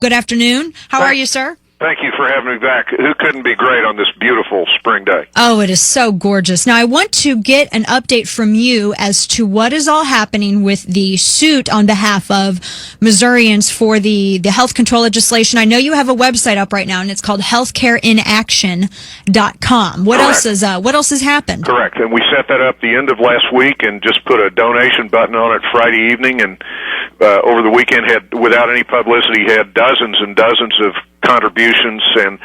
Good afternoon. How are you, sir? Thank you for having me back. Who couldn't be great on this beautiful spring day? Oh, it is so gorgeous. Now, I want to get an update from you as to what is all happening with the suit on behalf of Missourians for the health control legislation. I know you have a website up right now, and it's called healthcareinaction.com. What else has happened? Correct. And we set that up the end of last week and just put a donation button on it Friday evening, and over the weekend without any publicity, had dozens and dozens of contributions, and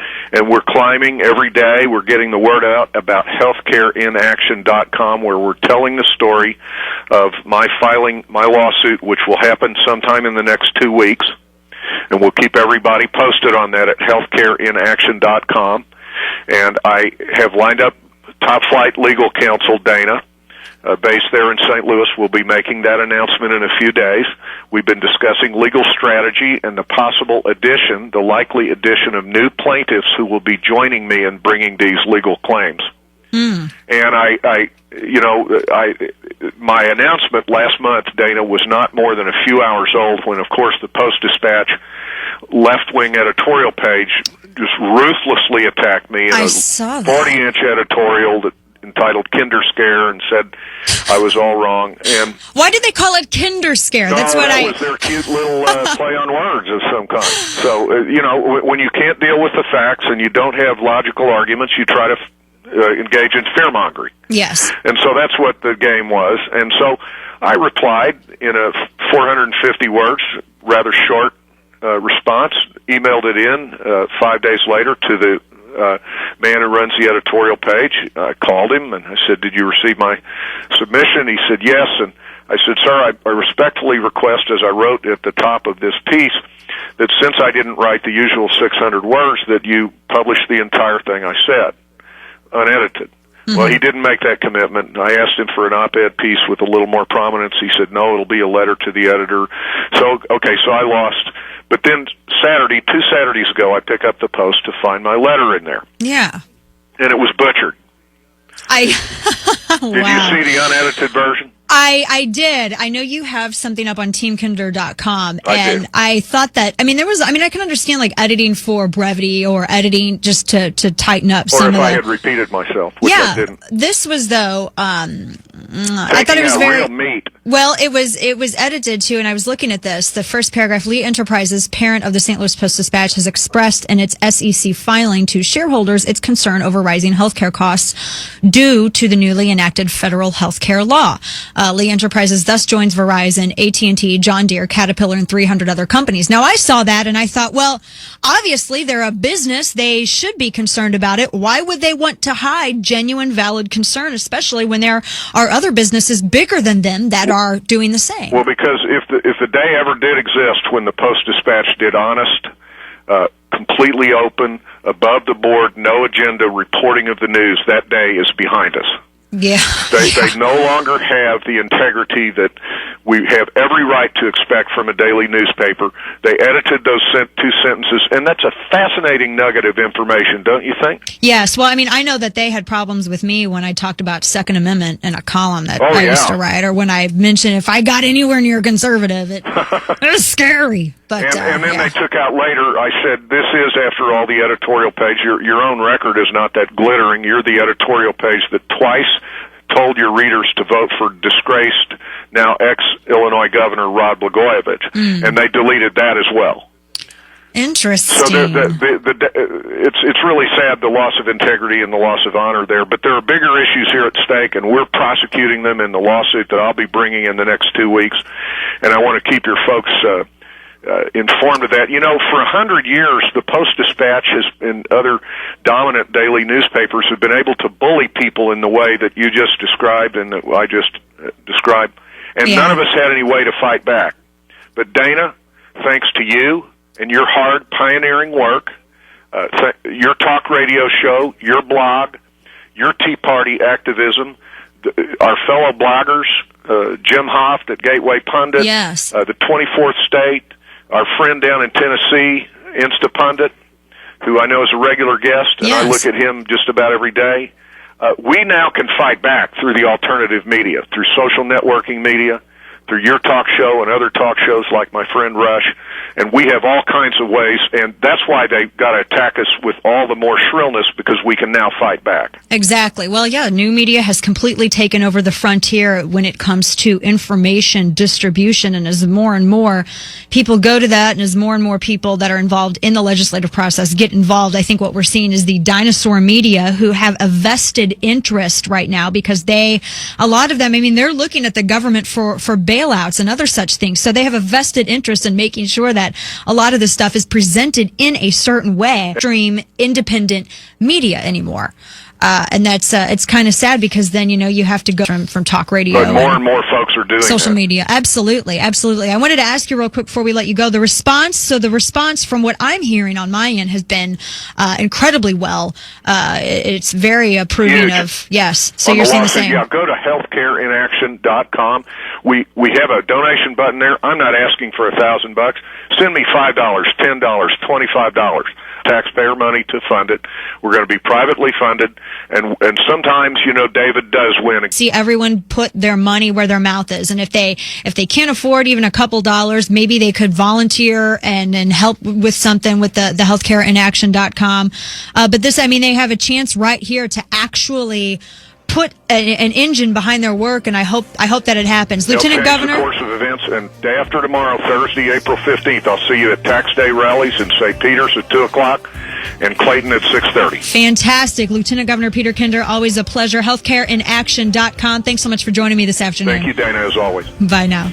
we're climbing every day. We're getting the word out about healthcareinaction.com, where we're telling the story of my filing my lawsuit, which will happen sometime in the next 2 weeks, and we'll keep everybody posted on that at healthcareinaction.com. And I have lined up top flight legal counsel Dana, based there in St. Louis, will be making that announcement in a few days. We've been discussing legal strategy and the possible addition, the likely addition of new plaintiffs who will be joining me in bringing these legal claims. And my announcement last month, Dana, was not more than a few hours old when, of course, the Post-Dispatch left-wing editorial page just ruthlessly attacked me in a 40-inch editorial that entitled Kinder Scare, and said I was all wrong. And why did they call it Kinder Scare? That was their cute little play on words of some kind. So, when you can't deal with the facts and you don't have logical arguments, you try to engage in fear-mongering. Yes. And so that's what the game was. And so I replied in a 450 words, rather short response, emailed it in 5 days later to the man who runs the editorial page. I called him and I said, "Did you receive my submission?" He said, "Yes." And I said, "Sir, I respectfully request, as I wrote at the top of this piece, that since I didn't write the usual 600 words, that you publish the entire thing I said, unedited." Well, he didn't make that commitment. I asked him for an op-ed piece with a little more prominence. He said, "No, it'll be a letter to the editor." So I lost. But then two Saturdays ago, I pick up the Post to find my letter in there. Yeah. And it was butchered. Did you see the unedited version? I did. I know you have something up on teamkinder.com, and did. I thought that, I can understand like editing for brevity or editing just to tighten up some of the... Or if I had repeated myself, which I didn't. This was, though, I thought it was very... real meat. Well, it was edited too, and I was looking at this. The first paragraph: Lee Enterprises, parent of the St. Louis Post-Dispatch, has expressed in its SEC filing to shareholders its concern over rising healthcare costs due to the newly enacted federal healthcare law. Lee Enterprises thus joins Verizon, AT&T, John Deere, Caterpillar, and 300 other companies. Now, I saw that and I thought, well, obviously they're a business. They should be concerned about it. Why would they want to hide genuine, valid concern, especially when there are other businesses bigger than them that are doing the same? Well, because if the day ever did exist when the Post-Dispatch did honest, completely open, above the board, no agenda reporting of the news, that day is behind us. Yeah. They no longer have the integrity that we have every right to expect from a daily newspaper. They edited those two sentences, and that's a fascinating nugget of information, don't you think? Yes. Well, I know that they had problems with me when I talked about Second Amendment in a column that I used to write, or when I mentioned if I got anywhere near conservative, it was scary. But, and then they took out later, I said, this is, after all, the editorial page. Your own record is not that glittering. You're the editorial page that twice told your readers to vote for disgraced, now ex-Illinois Governor Rod Blagojevich, and they deleted that as well. Interesting. So it's really sad, the loss of integrity and the loss of honor there, but there are bigger issues here at stake, and we're prosecuting them in the lawsuit that I'll be bringing in the next 2 weeks, and I want to keep your folks informed of that. For 100 years, the Post-Dispatch and other dominant daily newspapers have been able to bully people in the way that you just described and that I just described, and none of us had any way to fight back. But Dana, thanks to you and your hard pioneering work, your talk radio show, your blog, your Tea Party activism, our fellow bloggers, Jim Hoft at Gateway Pundit, the 24th State, our friend down in Tennessee, Instapundit, who I know is a regular guest, and I look at him just about every day. We now can fight back through the alternative media, through social networking media, through your talk show and other talk shows like my friend Rush, and we have all kinds of ways, and that's why they've got to attack us with all the more shrillness, because we can now fight back. Exactly. Well, yeah, new media has completely taken over the frontier when it comes to information distribution, and as more and more people go to that, and as more and more people that are involved in the legislative process get involved, I think what we're seeing is the dinosaur media who have a vested interest right now, because a lot of them, I mean, they're looking at the government for bailouts and other such things. So they have a vested interest in making sure that a lot of this stuff is presented in a certain way. Stream independent media anymore. And that's, it's kind of sad, because then, you have to go from talk radio. But more and more folks are doing social that. media. Absolutely. Absolutely. I wanted to ask you real quick before we let you go, the response from what I'm hearing on my end has been, incredibly well. It's very approving of, yes. So you're saying the same. Yeah, go to healthcareinaction.com. We have a donation button there. I'm not asking for $1,000. Send me $5, $10, $25. Taxpayer money to fund it. We're going to be privately funded, and sometimes, David does win. See everyone put their money where their mouth is, and if they can't afford even a couple dollars, maybe they could volunteer and help with something with the healthcareinaction.com. But this, I mean, they have a chance right here to actually put an engine behind their work, and I hope that it happens. Lieutenant Governor, the course of events, and day after tomorrow, Thursday, April 15th, I'll see you at Tax Day rallies in St. Peter's at 2:00 and Clayton at 6:30. Fantastic. Lieutenant Governor Peter Kinder, always a pleasure. Healthcareinaction.com. Thanks so much for joining me this afternoon. Thank you, Dana, as always. Bye now.